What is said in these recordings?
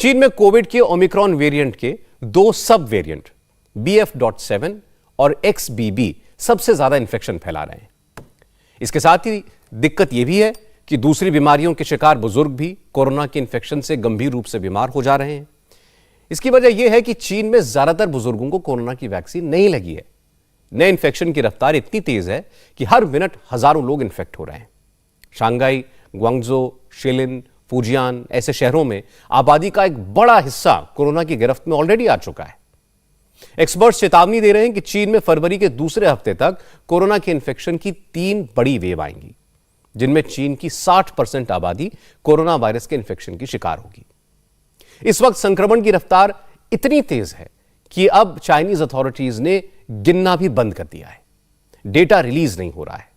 चीन में कोविड के ओमिक्रॉन वेरिएंट के दो सब वेरिएंट BF.7 और XBB सबसे ज्यादा इंफेक्शन फैला रहे हैं। इसके साथ ही दिक्कत यह भी है कि दूसरी बीमारियों के शिकार बुजुर्ग भी कोरोना के इंफेक्शन से गंभीर रूप से बीमार हो जा रहे हैं। इसकी वजह यह है कि चीन में ज्यादातर बुजुर्गों को कोरोना की वैक्सीन नहीं लगी है। नए इंफेक्शन की रफ्तार इतनी तेज है कि हर मिनट हजारों लोग इन्फेक्ट हो रहे हैं। शांघाई, ग्वांगझो, शिलिन, फुजियान ऐसे शहरों में आबादी का एक बड़ा हिस्सा कोरोना की गिरफ्त में ऑलरेडी आ चुका है। एक्सपर्ट्स चेतावनी दे रहे हैं कि चीन में फरवरी के दूसरे हफ्ते तक कोरोना के इन्फेक्शन की 3 बड़ी वेव आएंगी, जिनमें चीन की 60% आबादी कोरोना वायरस के इन्फेक्शन की शिकार होगी। इस वक्त संक्रमण की रफ्तार इतनी तेज है कि अब चाइनीज अथॉरिटीज ने गिनना भी बंद कर दिया है। डेटा रिलीज नहीं हो रहा है।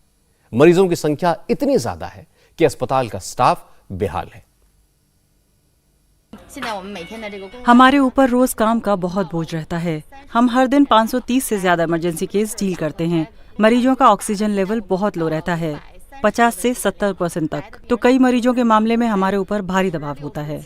मरीजों की संख्या इतनी ज्यादा है कि अस्पताल का स्टाफ बेहाल है। हमारे ऊपर रोज काम का बहुत बोझ रहता है। हम हर दिन 530 से ज्यादा इमरजेंसी केस डील करते हैं। मरीजों का ऑक्सीजन लेवल बहुत लो रहता है, 50 से 70% तक। तो कई मरीजों के मामले में हमारे ऊपर भारी दबाव होता है।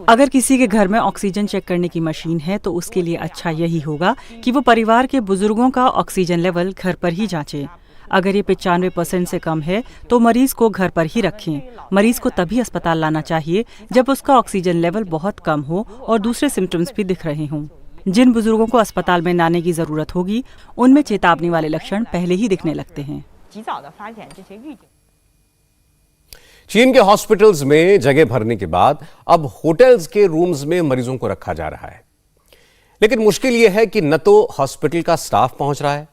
अगर किसी के घर में ऑक्सीजन चेक करने की मशीन है तो उसके लिए अच्छा यही होगा कि वो परिवार के बुजुर्गों का ऑक्सीजन लेवल घर पर ही जांचे। अगर ये 95% से कम है तो मरीज को घर पर ही रखें। मरीज को तभी अस्पताल लाना चाहिए जब उसका ऑक्सीजन लेवल बहुत कम हो और दूसरे सिम्टम्स भी दिख रहे हों। जिन बुजुर्गों को अस्पताल में लाने की जरूरत होगी, उनमें चेतावनी वाले लक्षण पहले ही दिखने लगते हैं। चीन के हॉस्पिटल्स में जगह भरने के बाद अब होटल्स के रूम्स में मरीजों को रखा जा रहा है। लेकिन मुश्किल यह है कि न तो हॉस्पिटल का स्टाफ पहुंच रहा है,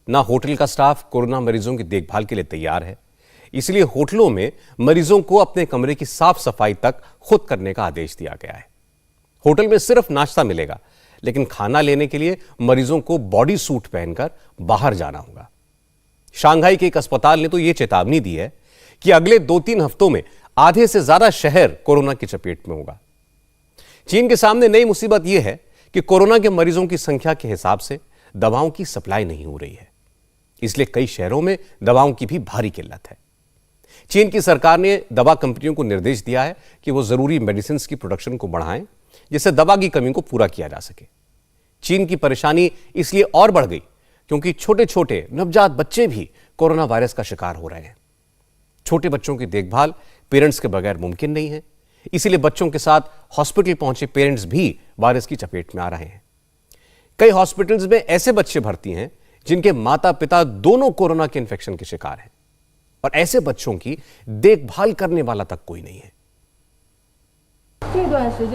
ना होटल का स्टाफ कोरोना मरीजों की देखभाल के लिए तैयार है। इसलिए होटलों में मरीजों को अपने कमरे की साफ सफाई तक खुद करने का आदेश दिया गया है। होटल में सिर्फ नाश्ता मिलेगा, लेकिन खाना लेने के लिए मरीजों को बॉडी सूट पहनकर बाहर जाना होगा। शांघाई के एक अस्पताल ने तो यह चेतावनी दी है कि अगले 2-3 हफ्तों में आधे से ज्यादा शहर कोरोना की चपेट में होगा। चीन के सामने नई मुसीबत यह है कि कोरोना के मरीजों की संख्या के हिसाब से दवाओं की सप्लाई नहीं हो रही है। इसलिए कई शहरों में दवाओं की भी भारी किल्लत है। चीन की सरकार ने दवा कंपनियों को निर्देश दिया है कि वो जरूरी मेडिसिन की प्रोडक्शन को बढ़ाएं, जिससे दवा की कमी को पूरा किया जा सके। चीन की परेशानी इसलिए और बढ़ गई क्योंकि छोटे छोटे नवजात बच्चे भी कोरोना वायरस का शिकार हो रहे हैं। छोटे बच्चों की देखभाल पेरेंट्स के बगैर मुमकिन नहीं है, इसीलिए बच्चों के साथ हॉस्पिटल पहुंचे पेरेंट्स भी वायरस की चपेट में आ रहे हैं। कई हॉस्पिटल्स में ऐसे बच्चे भर्ती हैं जिनके माता पिता दोनों कोरोना के इन्फेक्शन के शिकार हैं, और ऐसे बच्चों की देखभाल करने वाला तक कोई नहीं है।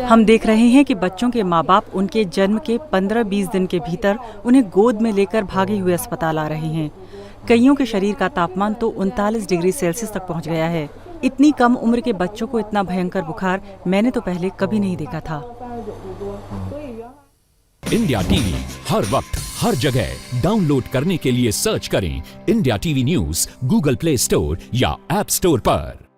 हम देख रहे हैं कि बच्चों के माँ बाप उनके जन्म के 15-20 दिन के भीतर उन्हें गोद में लेकर भागे हुए अस्पताल आ रहे हैं। कईयों के शरीर का तापमान तो 39 डिग्री सेल्सियस तक पहुंच गया है। इतनी कम उम्र के बच्चों को इतना भयंकर बुखार मैंने तो पहले कभी नहीं देखा था। इंडिया टीवी हर वक्त हर जगह डाउनलोड करने के लिए सर्च करें India TV news Google play store या ऐप स्टोर पर।